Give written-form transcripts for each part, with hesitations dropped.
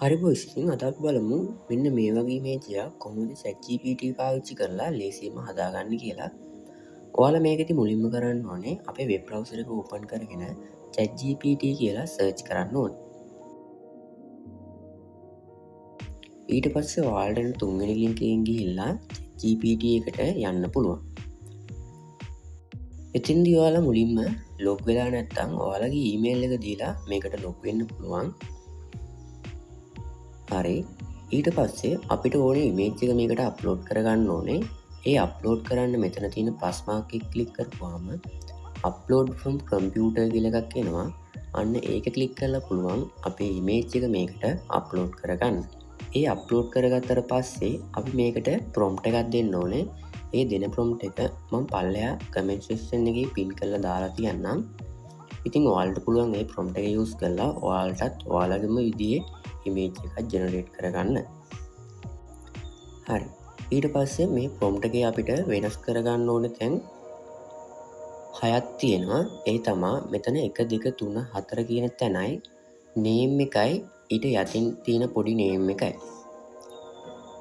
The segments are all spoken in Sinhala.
හරි බොයිස්, ඉතින් අද අපි බලමු මෙන්න මේ වගේ ඉමේජයක් කොහොමද ChatGPT පාවිච්චි කරලා ලේසියෙන්ම හදාගන්න කියලා. ඔයාලා මේකෙදි මුලින්ම කරන්න ඕනේ අපේ වෙබ් බ්‍රවුසර් එක ඕපන් කරගෙන ChatGPT කියලා සර්ච් කරන්න ඕනේ. ඊට පස්සේ ඔයාලට තුන්වෙනි ලින්ක් එකෙන් ගිහිල්ලා GPT එකට යන්න පුළුවන්. එතින්දී ඔයාලා මුලින්ම ලොග් වෙලා නැත්නම් ඔයාලගේ ඊමේල් එක දීලා මේකට ලොග් වෙන්න පුළුවන්. හරි, ඊට පස්සේ අපිට ඕනේ ඉමේජ් එක මේකට අප්ලෝඩ් කරගන්න ඕනේ. ඒ අප්ලෝඩ් කරන්න මෙතන තියෙන ප්ලස් මාක් එක ක්ලික් කරපුවාම අප්ලෝඩ් ෆ්‍රොම් කම්පියුටර් කියලා එකක් එනවා. අන්න ඒක ක්ලික් කරලා පුළුවන් අපේ ඉමේජ් එක මේකට අප්ලෝඩ් කරගන්න. ඒ අප්ලෝඩ් කරගත්තට පස්සේ අපි මේකට ප්‍රොම්ප්ට් එකක් දෙන්න ඕනේ. ඒ දෙන ප්‍රොම්ප්ට් එක මම පල්ලෙහා කමෙන්ට් සෙක්ෂන් එකේ පින් කරලා දාලා තියන්නම්. ඉතින් ඔයාලට පුළුවන් ඒ ප්‍රොම්ප්ට් එක යූස් කරලා ඔයාලටත් ඔයාලගේම විදිහේ ඉමේජ් එකක් ජෙනරේට් කරගන්න. හරි, ඊට පස්සේ මේ ප්‍රොම්ප්ට් එකේ අපිට වෙනස් කරගන්න ඕන තැන් 6ක් තියෙනවා. ඒ තමා මෙතන 1 2 3 4 කියන තැනයි නේම් එකයි ඊට යටින් තියෙන පොඩි නේම් එකයි.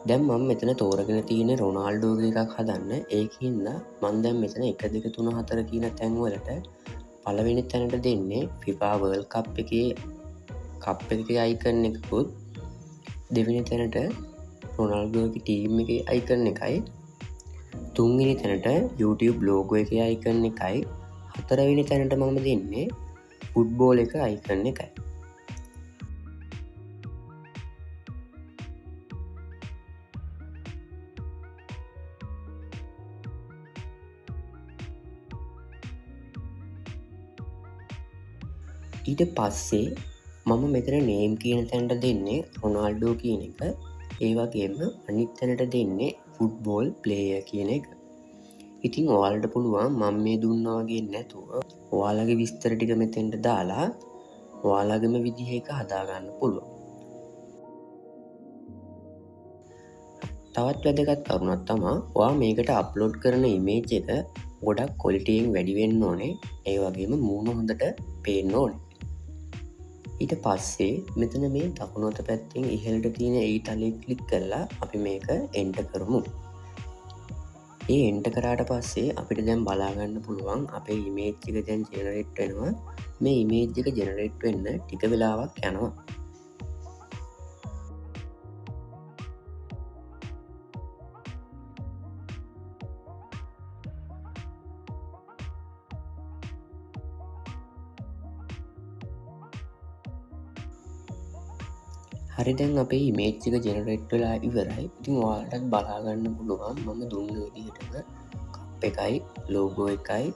දැන් මම මෙතන තෝරගෙන තියෙන රොනාල්ඩෝගේ එකක් හදන්න. ඒකින්ද මම දැන් මෙතන 1 2 3 4 කියන තැන් වලට පළවෙනි තැනට දෙන්නේ FIFA World Cup එකේ කප් එකේ අයිකන් එකකුත්, දෙවෙනි තැනට රොනාල්ඩෝගේ ටීම් එකේ අයිකන් එකයි, තුන්වෙනි තැනට YouTube ලෝගෝ එකේ අයිකන් එකයි, හතරවෙනි තැනට මම දෙන්නේ ෆුට්බෝල් එක අයිකන් එකයි. ඊට පස්සේ මම මෙතන නේම් කියන තැනට දෙන්නේ රොනාල්ඩෝ කියන එක. ඒ වගේම අනිත් තැනට දෙන්නේ ෆුට්බෝල් ප්ලේයර් කියන එක. ඉතින් ඔයාලට පුළුවන් මම මේ දුන්නා වගේ නැතුව ඔයාලගේ විස්තර ටික මෙතෙන්ට දාලා ඔයාලගේම විදිහ එක හදාගන්න පුළුවන්. තවත් වැදගත් කරුණක් තමයි ඔයා මේකට අප්ලෝඩ් කරන ඉමේජ් එක ගොඩක් ක්වොලිටියෙන් වැඩි වෙන්න ඕනේ. ඒ වගේම මූණ හොඳට පේන්න ඕනේ. ඊට පස්සේ මෙතන මේ දකුණු අත පැත්තෙන් ඉහළට තියෙන ඒ තලයේ ක්ලික් කරලා අපි මේක එන්ටර් කරමු. ඒ එන්ටර් කරාට පස්සේ අපිට දැන් බලා ගන්න පුළුවන් අපේ ඉමේජ් එක දැන් ජෙනරේට් වෙනවා. මේ ඉමේජ් එක ජෙනරේට් වෙන්න ටික වෙලාවක් යනවා. හරි, දැන් අපේ ඉමේජ් එක ජෙනරේට් වෙලා ඉවරයි. ඉතින් ඔයාලටත් බලා ගන්න පුළුවන් මම දුන්න විදිහටම කප් එකයි ලෝගෝ එකයි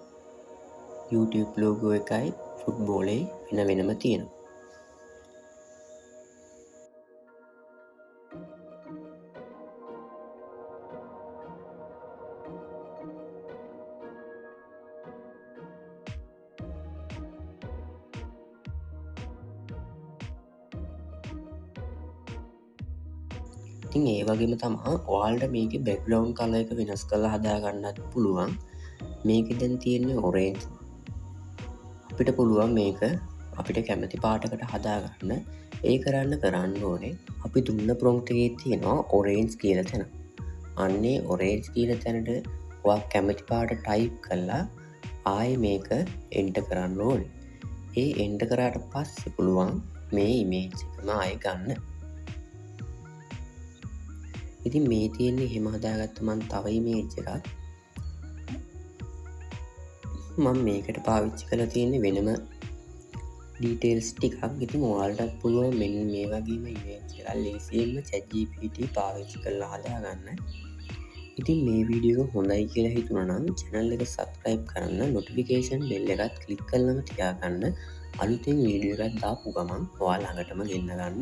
YouTube ලෝගෝ එකයි ෆුට්බෝලේ වෙන වෙනම තියෙනවා. ඉතින් ඒ වගේම තමා ඔයාලට මේකේ බෑග්ග්‍රවුන්ඩ් කලර් එක වෙනස් කරලා හදාගන්නත් පුළුවන්. මේකේ දැන් තියෙන්නේ ඔරේන්ජ්. අපිට පුළුවන් මේක අපිට කැමති පාටකට හදාගන්න. ඒ කරන්න ඕනේ අපි දුන්න ප්‍රොම්ප්ට් එකේ තියෙනවා ඔරේන්ජ් කියලා තැන. අන්නේ ඔරේන්ජ් කියන තැනට ඔයා කැමති පාට ටයිප් කරලා ආයේ මේක එන්ටර් කරන්න ඕනේ. ඒ එන්ටර් කරාට පස්සේ පුළුවන් මේ ඉමේජ් එකම ආයේ ගන්න. ඉතින් මේ තියෙන්නේ එහෙම හදාගත්ත මම තව ඉමේජ් එකක් මම මේකට පාවිච්චි කරලා තියෙන්නේ වෙනම ඩීටේල්ස් ටිකක්. ඉතින් ඔයාලටත් පුළුවන් මෙන්න මේ වගේම ඉමේජ් එකක් ලේසියෙන්ම ChatGPT පාවිච්චි කරලා හදාගන්න. ඉතින් මේ වීඩියෝ එක හොඳයි කියලා හිතුණා නම් channel එක subscribe කරන්න, notification bell එකත් click කරලම තියාගන්න. අලුතෙන් වීඩියෝ එකක් දාපු ගමන් ඔයා ළඟටම ගෙන්න ගන්න.